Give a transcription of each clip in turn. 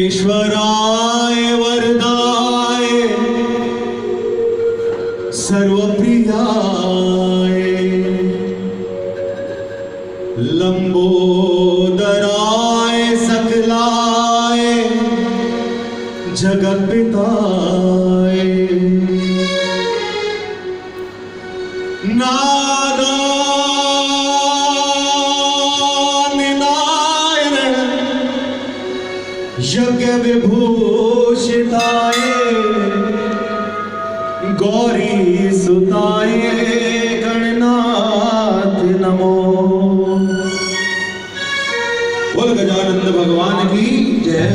विघ्नेश्वराय वरदाय सर्वप्रियाय लंबोदराय सकलाय जगत्पिताय यज्ञ विभूषिताय गौरी सुताय गणनाथ नमो। बोल गजानंद भगवान की जय।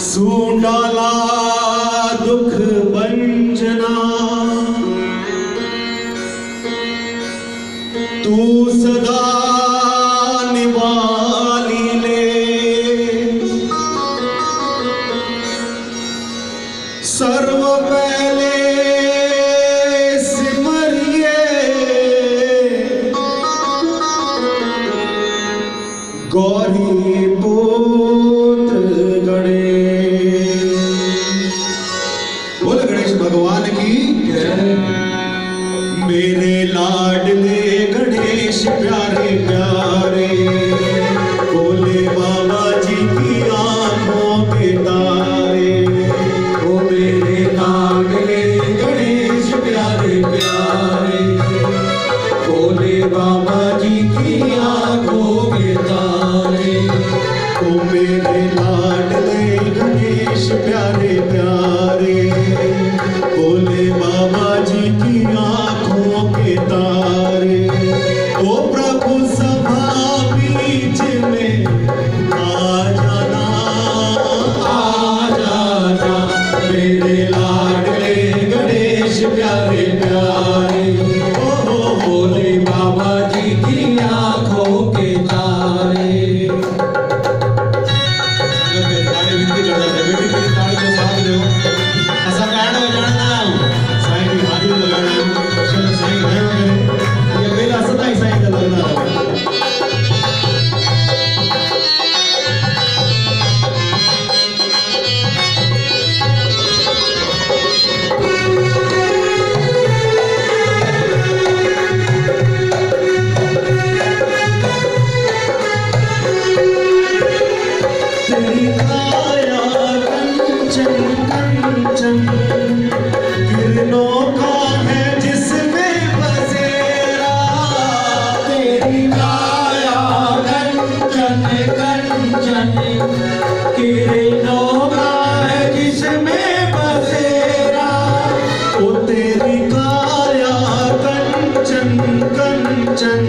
सूंडाला दुख भंजना तू सदा निवाली ले। सर्व पहले सिमरिए गौरी पुत्र गणेश। बोल गणेश भगवान की जय। मेरे लाडले गणेश प्यारे प्यारे बोले बाबा जी की आंखों के तारे। ओ मेरे लाडले गणेश प्यारे प्यारे बोले बाबा जी की आंखों के तारे। ओ मेरे लाडले गणेश प्यारे प्यारे बोले बाबा जी की आंखों के तारे। ओ प्रभु सभा बीच में आ जाना मेरे लाडले गणेश प्यारे प्यारे ओ बोले बाबा जी की आंखों के तारे। किरणों का है जिसमें बसेरा तेरी काया कंचन कंचन। किरणों का है जिसमें बसेरा ओ तेरी काया कंचन कंचन।